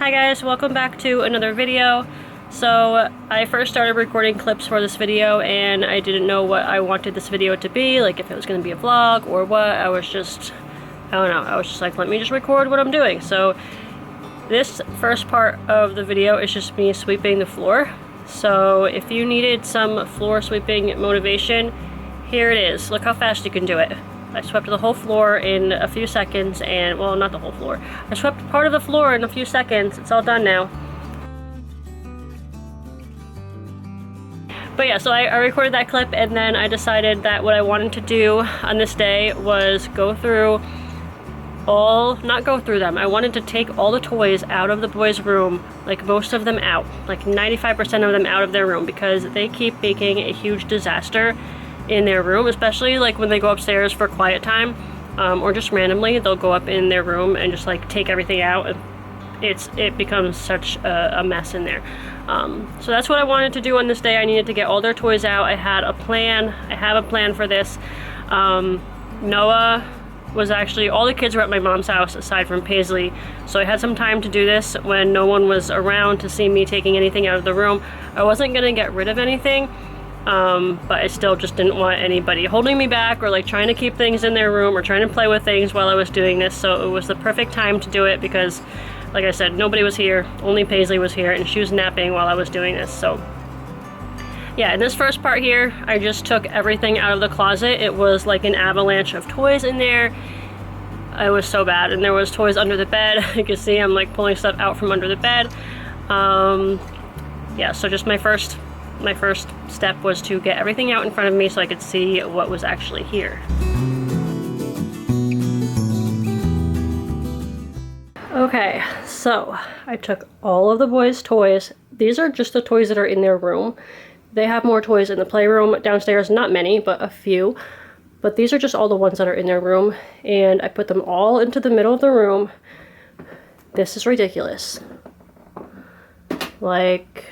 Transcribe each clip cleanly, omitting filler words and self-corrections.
Hi guys, welcome back to another video. So I first started recording clips for this video and I didn't know what I wanted this video to be, like if it was going to be a vlog or what. I was just like, let me just record what I'm doing. So this first part of the video is just me sweeping the floor. So if you needed some floor sweeping motivation, here it is. Look how fast you can do it. I swept the whole floor in a few seconds, and well, not the whole floor. I swept part of the floor in a few seconds. It's all done now. But yeah, so I recorded that clip, and then I decided that what I wanted to do on this day was go through not go through them. I wanted to take all the toys out of the boys' room, like most of them out, like 95% of them out of their room, because they keep making a huge disaster in their room, especially like when they go upstairs for quiet time, or just randomly they'll go up in their room and just like take everything out, and it becomes such a mess in there. So that's what I wanted to do on this day. I needed to get all their toys out. I have a plan for this. Noah was actually, all the kids were at my mom's house aside from Paisley, so I had some time to do this when no one was around to see me taking anything out of the room. I wasn't gonna get rid of anything, but I still just didn't want anybody holding me back or like trying to keep things in their room or trying to play with things while I was doing this. So it was the perfect time to do it because, like I said, nobody was here, only Paisley was here, and she was napping while I was doing this. So yeah, in this first part here, I just took everything out of the closet. It was like an avalanche of toys in there. It was so bad, and there was toys under the bed. You can see I'm like pulling stuff out from under the bed. Yeah, so just my first step was to get everything out in front of me so I could see what was actually here. Okay, so I took all of the boys' toys. These are just the toys that are in their room. They have more toys in the playroom downstairs, not many, but a few. But these are just all the ones that are in their room, and I put them all into the middle of the room. This is ridiculous. Like,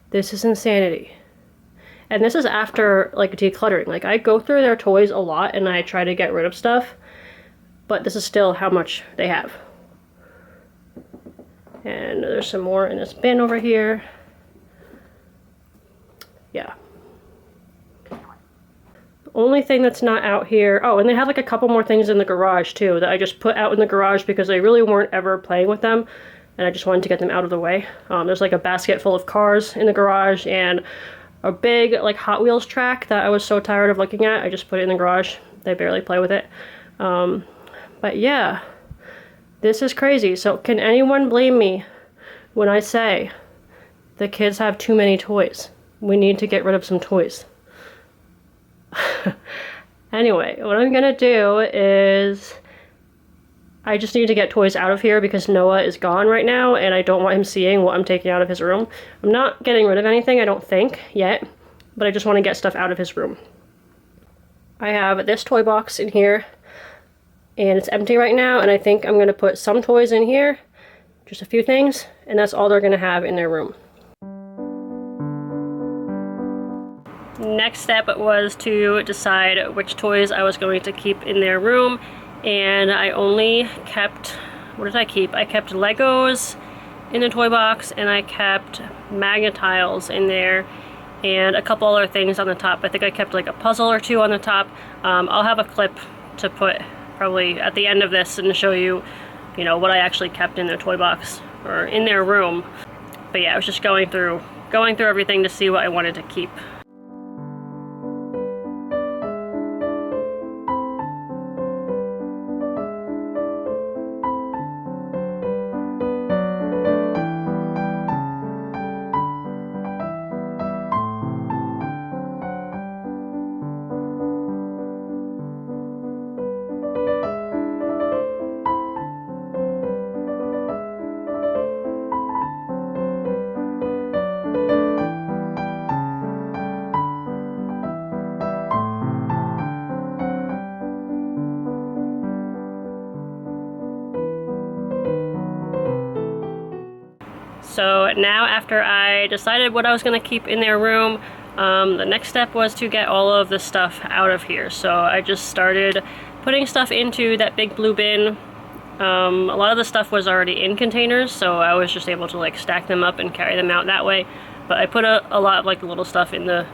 this is insanity. And this is after, like, decluttering. Like, I go through their toys a lot and I try to get rid of stuff, but this is still how much they have. And there's some more in this bin over here. Yeah. The only thing that's not out here... Oh, and they have, like, a couple more things in the garage, too, that I just put out in the garage because they really weren't ever playing with them, and I just wanted to get them out of the way. There's like a basket full of cars in the garage and a big like Hot Wheels track that I was so tired of looking at. I just put it in the garage. They barely play with it. But yeah, this is crazy. So can anyone blame me when I say the kids have too many toys? We need to get rid of some toys. Anyway, what I'm gonna do is I just need to get toys out of here because Noah is gone right now and I don't want him seeing what I'm taking out of his room. I'm not getting rid of anything, I don't think, yet, but I just want to get stuff out of his room. I have this toy box in here and it's empty right now, and I think I'm going to put some toys in here, just a few things, and that's all they're going to have in their room. Next step was to decide which toys I was going to keep in their room. And I only kept, what did I keep? I kept Legos in the toy box, and I kept Magna-Tiles in there, and a couple other things on the top. I think I kept like a puzzle or two on the top. I'll have a clip to put probably at the end of this and show you, you know, what I actually kept in their toy box or in their room. But yeah, I was just going through everything to see what I wanted to keep. So now, after I decided what I was going to keep in their room, the next step was to get all of the stuff out of here. So I just started putting stuff into that big blue bin A lot of the stuff was already in containers, so I was just able to like stack them up and carry them out that way. But I put a lot of like the little stuff in the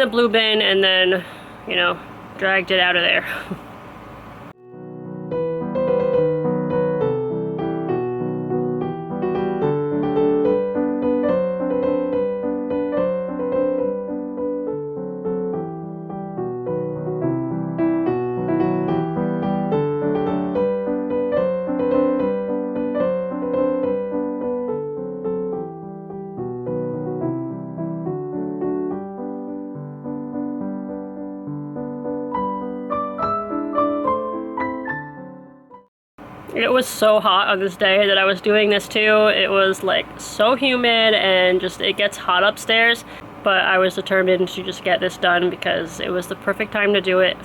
blue bin, and then, you know, dragged it out of there. It was so hot on this day that I was doing this too. It was like so humid, and just it gets hot upstairs, but I was determined to just get this done because it was the perfect time to do it.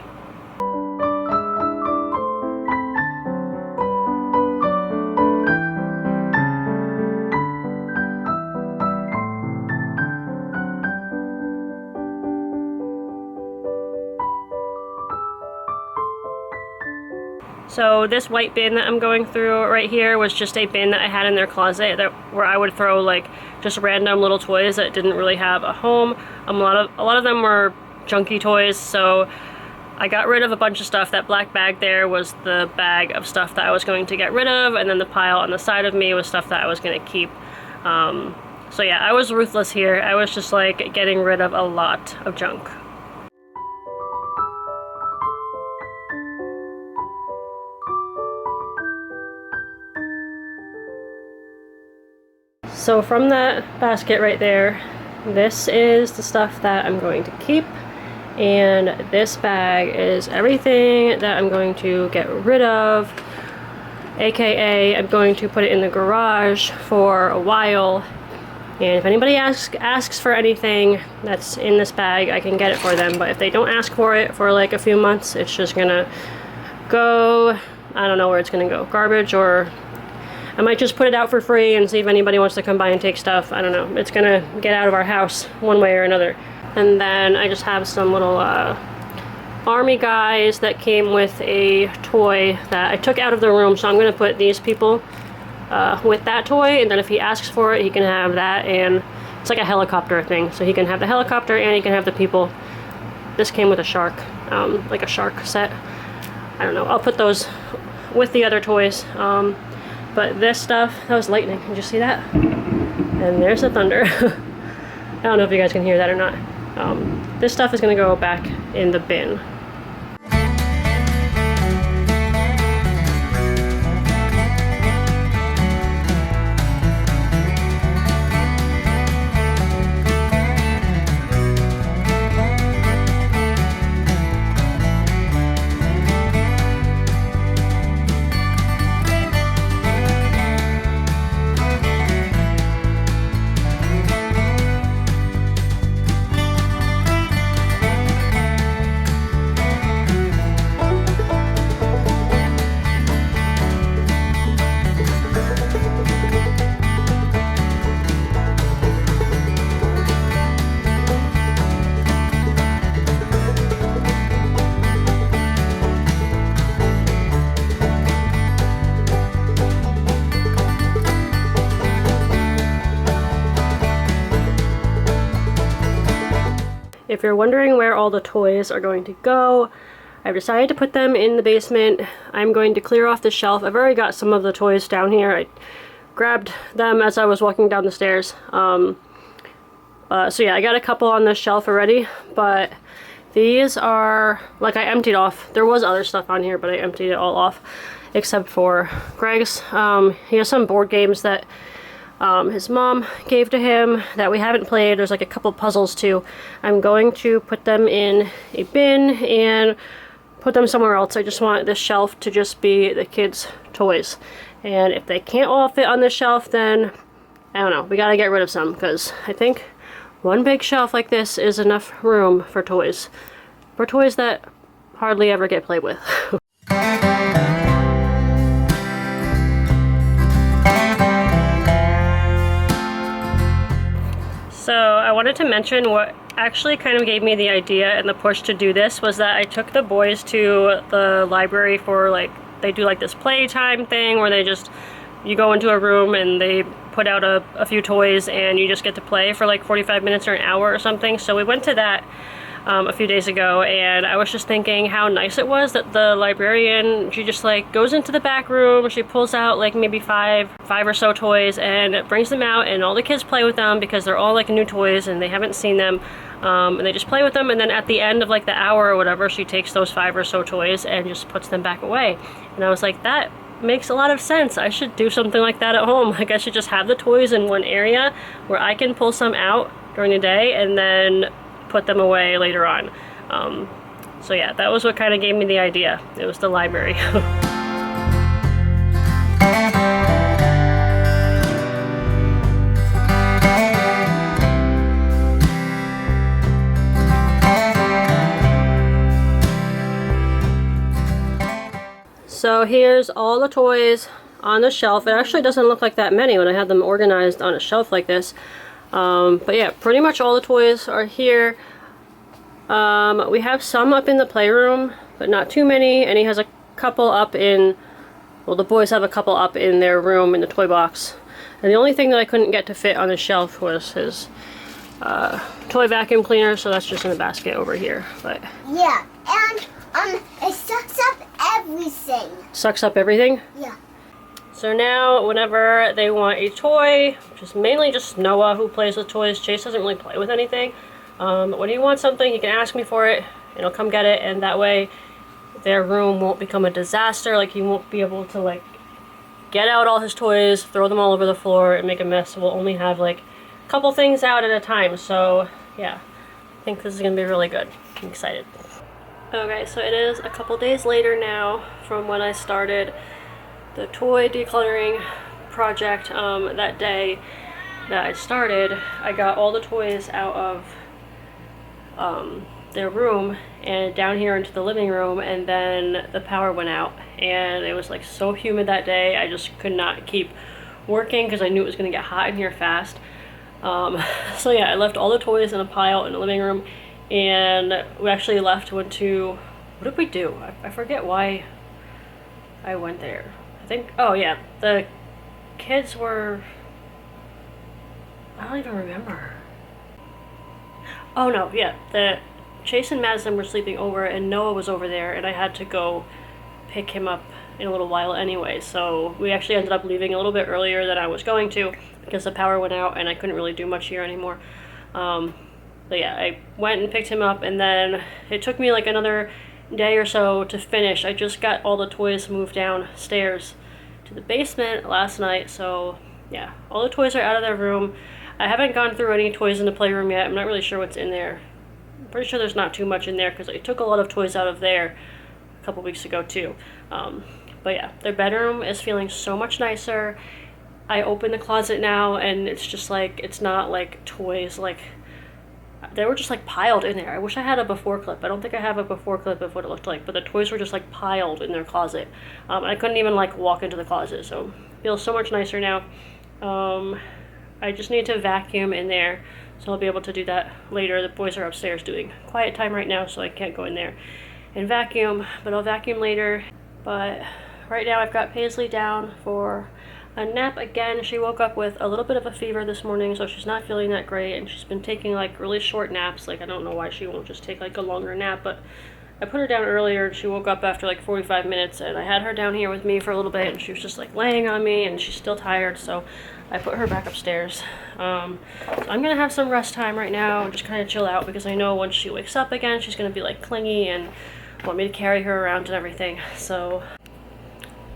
So this white bin that I'm going through right here was just a bin that I had in their closet where I would throw like just random little toys that didn't really have a home. A lot of them were junky toys, so I got rid of a bunch of stuff. That black bag there was the bag of stuff that I was going to get rid of, and then the pile on the side of me was stuff that I was going to keep. So yeah, I was ruthless here. I was just like getting rid of a lot of junk. So from that basket right there, this is the stuff that I'm going to keep, and this bag is everything that I'm going to get rid of, aka I'm going to put it in the garage for a while, and if anybody asks for anything that's in this bag, I can get it for them. But if they don't ask for it for like a few months, it's just gonna go, I don't know where it's gonna go, garbage, or I might just put it out for free and see if anybody wants to come by and take stuff. I don't know. It's gonna get out of our house one way or another. And then I just have some little army guys that came with a toy that I took out of the room. So I'm gonna put these people with that toy, and then if he asks for it, he can have that. And it's like a helicopter thing. So he can have the helicopter and he can have the people. This came with a shark, like a shark set. I don't know. I'll put those with the other toys. But this stuff, that was lightning. Did you see that? And there's the thunder. I don't know if you guys can hear that or not. This stuff is gonna go back in the bin. If you're wondering where all the toys are going to go, I've decided to put them in the basement. I'm going to clear off the shelf. I've already got some of the toys down here. I grabbed them as I was walking down the stairs. So yeah, I got a couple on this shelf already, but these are, like, I emptied off. There was other stuff on here, but I emptied it all off, except for Greg's. He has some board games that his mom gave to him that we haven't played. There's like a couple puzzles too. I'm going to put them in a bin and put them somewhere else. I just want this shelf to just be the kids' toys. And if they can't all fit on this shelf, then I don't know. We gotta get rid of some, because I think one big shelf like this is enough room for toys. For toys that hardly ever get played with. So I wanted to mention what actually kind of gave me the idea and the push to do this was that I took the boys to the library for like they do like this playtime thing where you go into a room and they put out a few toys and you just get to play for like 45 minutes or an hour or something. So we went to that a few days ago, and I was just thinking how nice it was that the librarian, she just like goes into the back room, she pulls out like maybe five or so toys and brings them out, and all the kids play with them because they're all like new toys and they haven't seen them, and they just play with them, and then at the end of like the hour or whatever, she takes those 5 or so toys and just puts them back away. And I was like, that makes a lot of sense. I should do something like that at home. Like, I should just have the toys in one area where I can pull some out during the day and then put them away later on. So yeah, that was what kind of gave me the idea. It was the library. So here's all the toys on the shelf. It actually doesn't look like that many when I have them organized on a shelf like this. But yeah, pretty much all the toys are here. We have some up in the playroom, but not too many, and he has a couple up in, well, the boys have a couple up in their room in the toy box. And the only thing that I couldn't get to fit on the shelf was his toy vacuum cleaner, so that's just in the basket over here. But yeah, and it sucks up everything. Sucks up everything? Yeah. So now, whenever they want a toy, which is mainly just Noah who plays with toys, Chase doesn't really play with anything. But when he wants something, he can ask me for it, and he'll come get it, and that way their room won't become a disaster. Like, he won't be able to, like, get out all his toys, throw them all over the floor, and make a mess. We'll only have, like, a couple things out at a time. So, yeah, I think this is going to be really good. I'm excited. Okay, so it is a couple days later now from when I started the toy decluttering project. That day that I started, I got all the toys out of their room and down here into the living room, and then the power went out, and it was like so humid that day. I just could not keep working because I knew it was going to get hot in here fast. So yeah, I left all the toys in a pile in the living room, and we actually went to, what did we do? I forget why I went there. I think, oh yeah, the kids were, I don't even remember. Oh no, yeah, Chase and Madison were sleeping over and Noah was over there, and I had to go pick him up in a little while anyway, so we actually ended up leaving a little bit earlier than I was going to because the power went out and I couldn't really do much here anymore. But yeah, I went and picked him up, and then it took me like another day or so to finish. I just got all the toys moved downstairs to the basement last night, so yeah, all the toys are out of their room. I haven't gone through any toys in the playroom yet. I'm not really sure what's in there. I'm pretty sure there's not too much in there because I took a lot of toys out of there a couple weeks ago too. But yeah, their bedroom is feeling so much nicer. I open the closet now and it's just like, it's not like toys, like they were just like piled in there. I wish I had a before clip. I don't think I have a before clip of what it looked like, but the toys were just like piled in their closet. I couldn't even like walk into the closet, so it feels so much nicer now. I just need to vacuum in there, so I'll be able to do that later. The boys are upstairs doing quiet time right now, so I can't go in there and vacuum, but I'll vacuum later. But right now I've got Paisley down for a nap again. She woke up with a little bit of a fever this morning, so she's not feeling that great, and she's been taking like really short naps. Like, I don't know why she won't just take like a longer nap, but I put her down earlier. She woke up after like 45 minutes, and I had her down here with me for a little bit, and she was just like laying on me, and she's still tired, so I put her back upstairs. So I'm gonna have some rest time right now and just kind of chill out, because I know once she wakes up again, she's gonna be like clingy and want me to carry her around and everything. So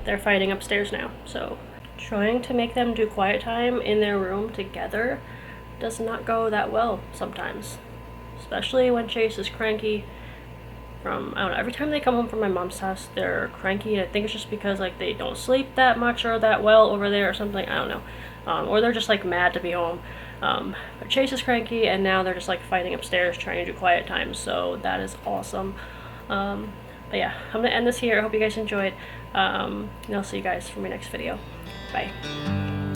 they're fighting upstairs now. So trying to make them do quiet time in their room together does not go that well sometimes, especially when Chase is cranky. I don't know, every time they come home from my mom's house, they're cranky, and I think it's just because like they don't sleep that much or that well over there or something, I don't know. Or they're just like mad to be home. But Chase is cranky, and now they're just like fighting upstairs trying to do quiet time, so that is awesome. But yeah, I'm gonna end this here. I hope you guys enjoyed, and I'll see you guys for my next video. Bye.